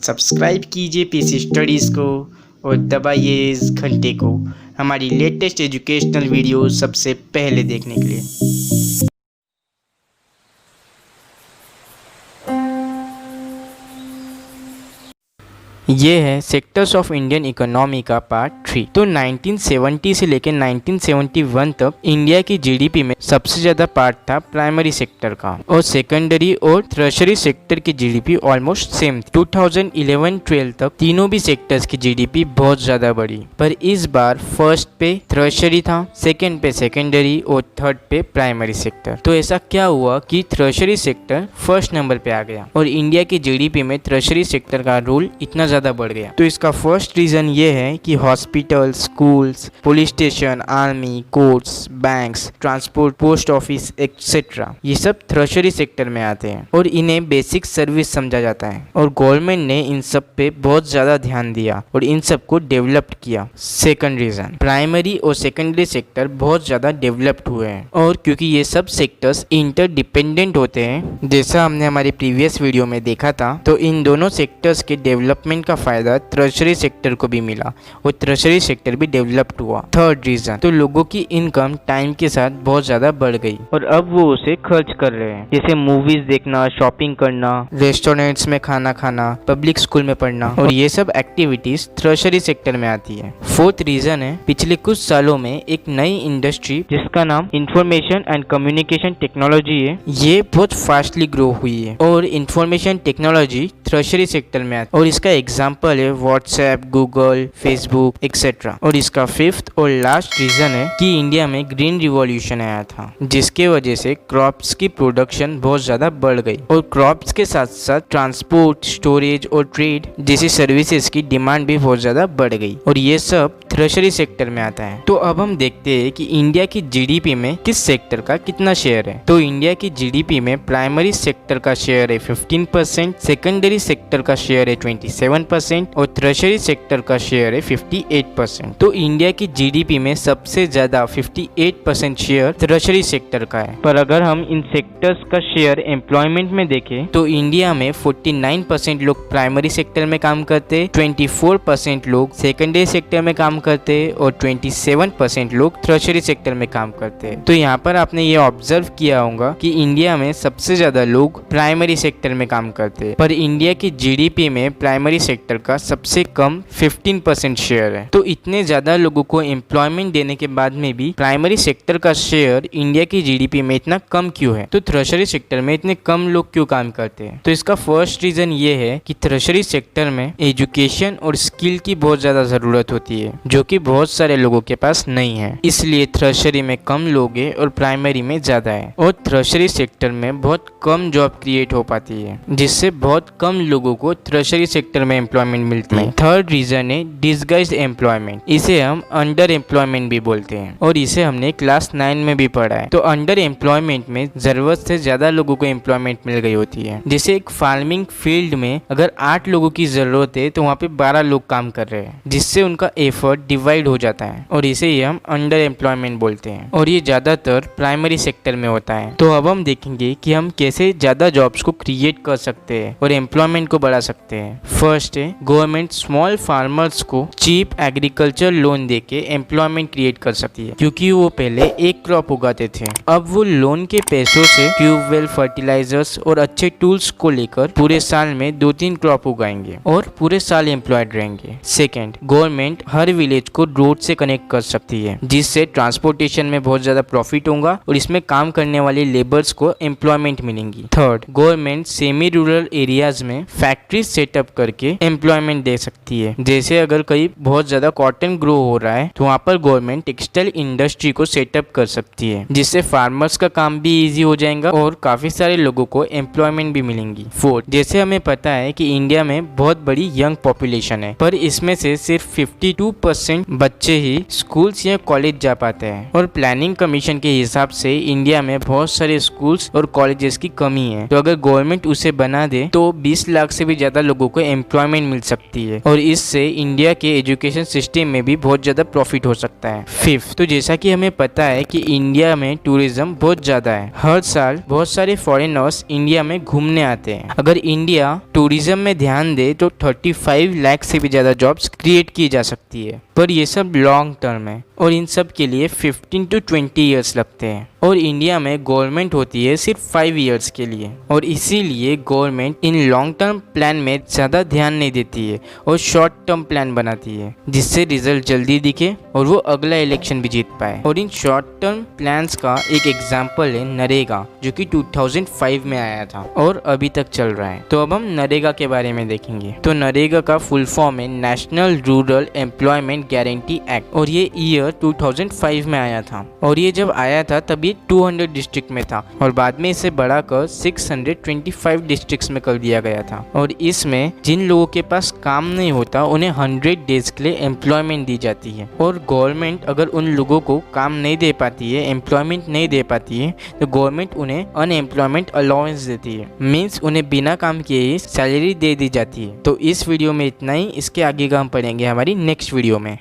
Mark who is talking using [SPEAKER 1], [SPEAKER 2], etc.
[SPEAKER 1] Subscribe कीजिए PC studies को और दबाइए इस घंटे को हमारी लेटेस्ट एजुकेशनल वीडियो सबसे पहले देखने के लिए। ये है सेक्टर्स ऑफ इंडियन इकोनॉमी का पार्ट 3। तो 1970 से लेकर 1971 तक इंडिया की जीडीपी में सबसे ज़्यादा पार्ट था प्राइमरी सेक्टर का और सेकेंडरी और टर्शरी सेक्टर की जीडीपी ऑलमोस्ट सेम। 2011-12 तक तीनों भी सेक्टर्स की जीडीपी बहुत ज़्यादा बढ़ी, पर इस बार फर्स्ट पे टर्शरी था, सेकेंड पे सेकेंडरी और थर्ड पे प्राइमरी सेक्टर। तो ऐसा क्या हुआ कि टर्शरी सेक्टर फर्स्ट नंबर पे आ गया और इंडिया की जीडीपी में टर्शरी सेक्टर का रोल इतना ज़्यादा बढ़ गया। तो इसका फर्स्ट रीजन ये है कि hospital, schools, police station, army, courts, banks, transport, post office etcetera ये सब टर्शरी सेक्टर में आते हैं और इन्हें बेसिक सर्विस समझा जाता है और गवर्नमेंट ने इन सब पे बहुत ज्यादा ध्यान दिया और इन सब को डेवलप किया। सेकंड रीजन, प्राइमरी और सेकेंडरी सेक्टर बहुत ज्यादा डेवलप्ड हुए हैं और क्योंकि ये सब सेक्टर्स इंटरडिपेंडेंट होते हैं, जैसा हमने हमारी प्रीवियस वीडियो में देखा था, तो इन दोनों सेक्टर्स के डेवलपमेंट का फायदा टर्शरी सेक्टर को भी मिला और टर्शरी सेक्टर भी डेवलप्ड हुआ। थर्ड रीजन, तो लोगों की इनकम टाइम के साथ बहुत ज्यादा बढ़ गई और अब वो उसे खर्च कर रहे हैं, जैसे मूवीज देखना, शॉपिंग करना, रेस्टोरेंट्स में खाना खाना, पब्लिक स्कूल में पढ़ना, और ये सब एक्टिविटीज टर्शरी सेक्टर में आती है। फोर्थ रीजन है, पिछले कुछ सालों में एक नई इंडस्ट्री जिसका नाम इंफॉर्मेशन एंड कम्युनिकेशन टेक्नोलॉजी है, ये बहुत फास्टली ग्रो हुई है और इंफॉर्मेशन टेक्नोलॉजी टर्शरी सेक्टर में आती है और इसका एग्जाम्पल है व्हाट्सएप, गूगल, फेसबुक एक्सेट्रा। और इसका फिफ्थ और लास्ट रीजन है कि इंडिया में ग्रीन रिवॉल्यूशन आया था, जिसके वजह से क्रॉप्स की प्रोडक्शन बहुत ज्यादा बढ़ गई और क्रॉप्स के साथ साथ ट्रांसपोर्ट, स्टोरेज और ट्रेड जैसी सर्विसेज की डिमांड भी बहुत ज्यादा बढ़ गई और ये सब टर्शरी सेक्टर में आता है। तो अब हम देखते हैं कि इंडिया की जीडीपी में किस सेक्टर का कितना शेयर है। तो इंडिया की जीडीपी में प्राइमरी सेक्टर का शेयर है 15%, सेकेंडरी सेक्टर का शेयर है 27% और टर्शरी सेक्टर का शेयर है 58%। तो इंडिया की जीडीपी में सबसे ज्यादा 58% शेयर टर्शरी सेक्टर का है। पर अगर हम इन सेक्टर्स का शेयर एम्प्लॉयमेंट में देखें तो इंडिया में 49% लोग प्राइमरी सेक्टर में काम करते, 24% लोग सेकेंडरी सेक्टर में काम करते और 27% लोग टर्शरी सेक्टर में काम करते। तो यहाँ पर आपने ये ऑब्जर्व किया होगा कि इंडिया में सबसे ज्यादा लोग प्राइमरी सेक्टर में काम करते, पर इंडिया की जीडीपी में प्राइमरी सेक्टर का सबसे कम 15% शेयर है। तो इतने ज्यादा लोगों को एम्प्लॉयमेंट देने के बाद में भी प्राइमरी सेक्टर का शेयर इंडिया की जीडीपी में इतना कम क्यों है? तो टर्शरी सेक्टर में इतने कम लोग क्यों काम करते हैं? तो इसका फर्स्ट रीजन ये है कि टर्शरी सेक्टर में एजुकेशन और स्किल की बहुत ज्यादा जरूरत होती है, जो कि बहुत सारे लोगों के पास नहीं है। इसलिए टर्शरी में कम लोग हैं और प्राइमरी में ज्यादा है और टर्शरी सेक्टर में बहुत कम जॉब क्रिएट हो पाती है, जिससे बहुत कम लोगों को टर्शरी सेक्टर में एम्प्लॉयमेंट मिलती है। थर्ड रीजन है डिसगाइज्ड एम्प्लॉयमेंट, इसे हम अंडर एम्प्लॉयमेंट भी बोलते हैं और इसे हमने क्लास 9 में भी पढ़ा है। तो अंडर एम्प्लॉयमेंट में जरूरत से ज्यादा लोगों को एम्प्लॉयमेंट मिल गई होती है। जैसे एक फार्मिंग फील्ड में अगर 8 लोगों की जरूरत है तो वहाँ पे 12 लोग काम कर रहे हैं, जिससे उनका एफर्ट डिवाइड हो जाता है और इसे ही हम अंडर एम्प्लॉयमेंट बोलते हैं और ये ज्यादातर प्राइमरी सेक्टर में होता है। तो अब हम देखेंगे कि हम कैसे ज्यादा जॉब्स को क्रिएट कर सकते हैं और एम्प्लॉयमेंट को बढ़ा सकते हैं। फर्स्ट है, गवर्नमेंट स्मॉल फार्मर्स को चीप एग्रीकल्चर लोन देके एम्प्लॉयमेंट क्रिएट कर सकती है, क्योंकि वो पहले एक क्रॉप उगाते थे। अब वो लोन के पैसों से ट्यूबवेल, फर्टिलाइजर्स और अच्छे टूल्स को लेकर पूरे साल में 2-3 क्रॉप उगाएंगे और पूरे साल एम्प्लॉयड रहेंगे। सेकेंड, गवर्नमेंट हर विलेज को रोड से कनेक्ट कर सकती है, जिससे ट्रांसपोर्टेशन में बहुत ज्यादा प्रॉफिट होगा और इसमें काम करने वाले लेबर्स को एम्प्लॉयमेंट मिलेंगी। Third, government semi rural areas में फैक्ट्री सेटअप करके एम्प्लॉयमेंट दे सकती है। जैसे अगर कहीं बहुत ज्यादा कॉटन ग्रो हो रहा है तो वहाँ पर गवर्नमेंट टेक्सटाइल इंडस्ट्री को सेटअप कर सकती है, जिससे फार्मर्स का काम भी इजी हो जाएगा और काफी सारे लोगों को एम्प्लॉयमेंट भी मिलेंगी। फोर्थ, जैसे हमें पता है कि इंडिया में बहुत बड़ी यंग पॉपुलेशन है, पर इसमें से सिर्फ 52% 10% बच्चे ही स्कूल्स या कॉलेज जा पाते हैं और प्लानिंग कमीशन के हिसाब से इंडिया में बहुत सारे स्कूल्स और कॉलेजेस की कमी है। तो अगर गवर्नमेंट उसे बना दे तो 20 लाख से भी ज्यादा लोगों को एम्प्लॉयमेंट मिल सकती है और इससे इंडिया के एजुकेशन सिस्टम में भी बहुत ज्यादा प्रॉफिट हो सकता है। फिफ्थ, तो जैसा कि हमें पता है कि इंडिया में टूरिज्म बहुत ज्यादा है। हर साल बहुत सारे फॉरेनर्स इंडिया में घूमने आते हैं। अगर इंडिया टूरिज्म में ध्यान दे तो 35 लाख से भी ज्यादा जॉब्स क्रिएट की जा सकती है, पर ये सब लॉन्ग टर्म है और इन सब के लिए 15 to 20 ईयर्स लगते हैं और इंडिया में गवर्नमेंट होती है सिर्फ 5 ईयर्स के लिए और इसीलिए government in long term plan में ज़्यादा ध्यान नहीं देती है और शॉर्ट टर्म प्लान बनाती है जिससे रिजल्ट जल्दी दिखे और वो अगला इलेक्शन भी जीत पाए। और इन शॉर्ट टर्म प्लान्स का एक एग्जाम्पल है नरेगा, जो कि 2005 में आया था और अभी तक चल रहा है। तो अब हम नरेगा के बारे में देखेंगे। तो नरेगा का फुल फॉर्म है national rural employment guarantee act और ये ईयर 2005 में आया था और ये जब आया था तब ये 200 डिस्ट्रिक्ट में था और बाद में इसे बढ़ाकर 625 डिस्ट्रिक्ट्स में कर दिया गया था। और इसमें जिन लोगों के पास काम नहीं होता उन्हें 100 डेज के लिए एम्प्लॉयमेंट दी जाती है और गवर्नमेंट अगर उन लोगों को काम नहीं दे पाती है, एम्प्लॉयमेंट नहीं दे पाती है, तो गवर्नमेंट उन्हें अनएम्प्लॉयमेंट अलाउंस देती है। मीन्स उन्हें बिना काम किए ही सैलरी दे दी जाती है। तो इस वीडियो में इतना ही, इसके आगे का हम पढ़ेंगे हमारी नेक्स्ट वीडियो में।